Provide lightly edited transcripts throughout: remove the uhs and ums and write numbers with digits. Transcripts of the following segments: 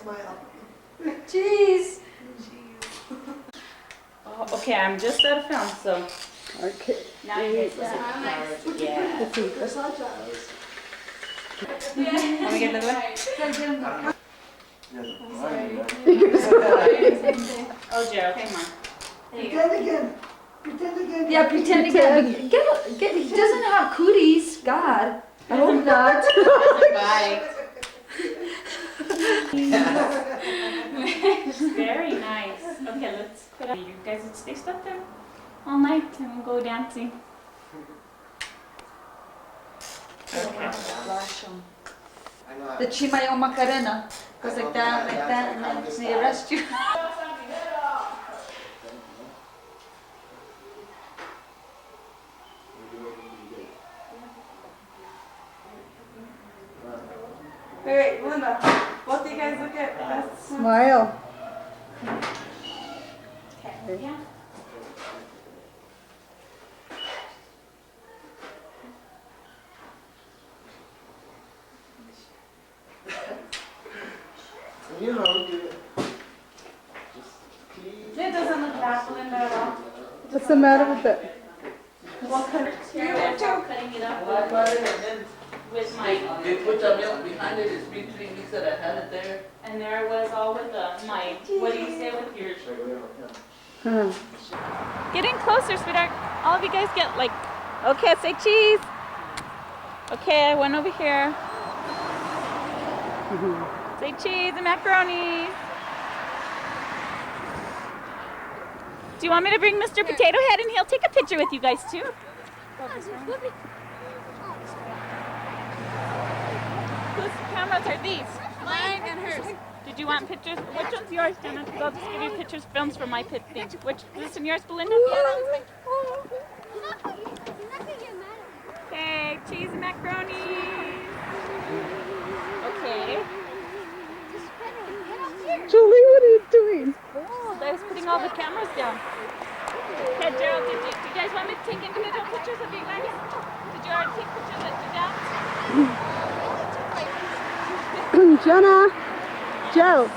smile. Cheese. Oh, okay, I'm just out of film, so. Okay. Now you guys listen. Yeah. Let's see. That's not John. Let me get another one. Oh, Gerald, come on. Pretend again. Pretend again. Yeah, pretend again. Get, he doesn't have cooties. God. I hope not. Bye. Very nice. Okay, let's put up. You guys would stay stuck there all night and we'll go dancing. Okay. The Chimayo Macarena goes like that, and then they arrest you. Wait, Linda, both of you guys look at us. Smile. Okay. Yeah. You know, It doesn't look bad, Linda, at all. What's the matter with it? What color? Here, we're cutting it up with my. They put the milk behind it, it's been 3 weeks that I had it there. And there was all with my. What do you say with your? Get in closer, sweetheart. All of you guys get like. Okay, say cheese. Okay, one over here. Say cheese and macaroni. Do you want me to bring Mr. Potato Head and he'll take a picture with you guys too? Whose cameras are these? Mine and hers. Did you want pictures? Which one's yours, Jenna? I'll just give you pictures, films for my pit thing. Which, is this one yours, Belinda? Okay, cheese and macaroni. Okay. Julie, what are you doing? Oh, I was putting all the cameras down. Okay, Gerald, do you guys want me to take individual pictures of you guys? Did you already take pictures of you down? Jenna. Joe.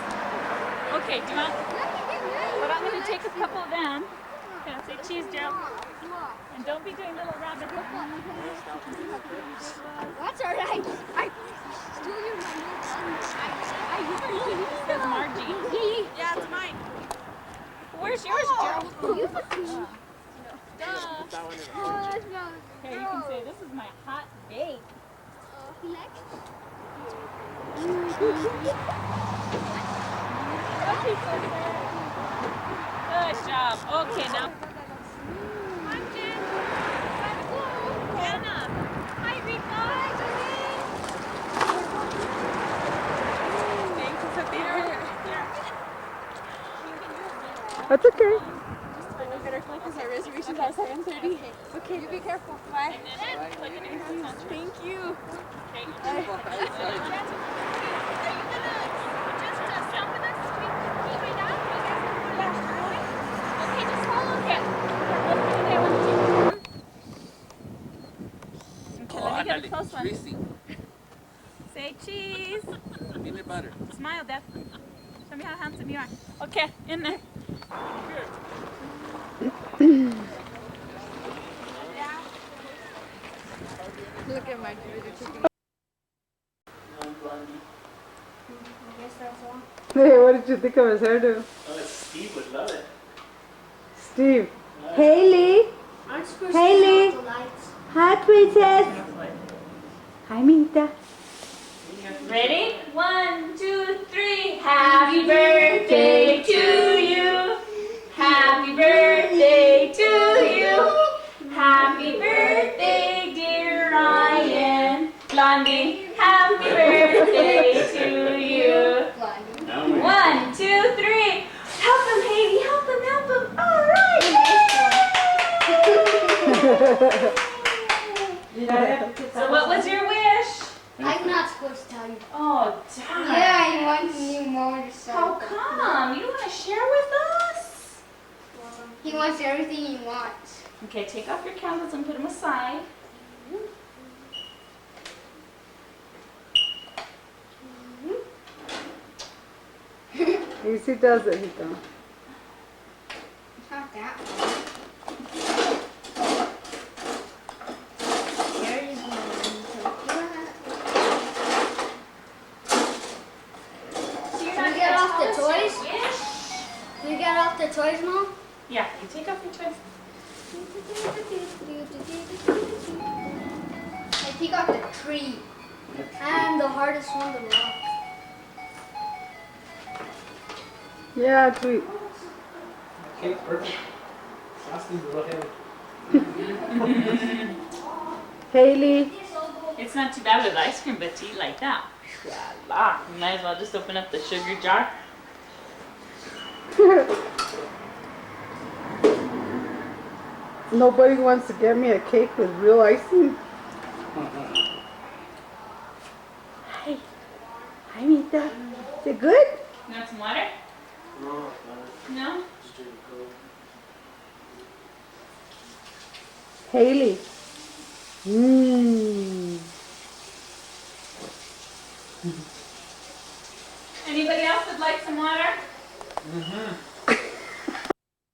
Okay, do you want? But I'm going to take a couple of them. Okay, say cheese, Gerald. And don't be doing little rabbit. That's alright. I stole your money. It says Margie. Yeah, it's mine. Where's yours, Gerald? You Here, you can say this is my hot bake. Good job. Okay, now. I'm Jen. Jenna. Hi, Rika. Thanks for being here. That's okay. Because our reservations are 7:30. Okay, you be careful. Bye. Thank you. Okay. Are you gonna just jump with us? We right now? You guys are going? Okay, just follow him. Okay, let me get a close one. Say cheese. Peanut butter. Smile, Dad. Show me how handsome you are. Okay, in there. Look at my Hey, what did you think of his hairdo? Steve would love it. Steve. Hailey. Hailey. Hi, princess. Hi, Minta. Ready? 1, 2, 3. Happy birthday to you. Happy birthday to you. Happy birthday, dear Ryan. Blondie, happy birthday to you. 1, 2, 3. Help him, Hailey. Help him, help him. All right. So what was your wish? I'm not supposed to tell you. Oh, darn. Yeah, I want new motorcycle. How come? You don't want to share with us? He wants everything he wants. Okay, take off your candles and put them aside. Easy does it, Hito. It's not that hard. There is one. So you're Can not we get gonna off the tell us toys? your wish? Can we get off the toys, Mom? Yeah, you take off your toys. I take off the tree. And the hardest one, the rock. Yeah, sweet. Okay, perfect. Frosting's a little heavy. Hailey. It's not too bad with ice cream, but to eat like that. Voila. You might as well just open up the sugar jar. Nobody wants to get me a cake with real icing. Hi. Hi, Mita. Is it good? You want some water? No, No? just drink Coke. Hailey. Mmm. Anybody else would like some water? Mm-hmm.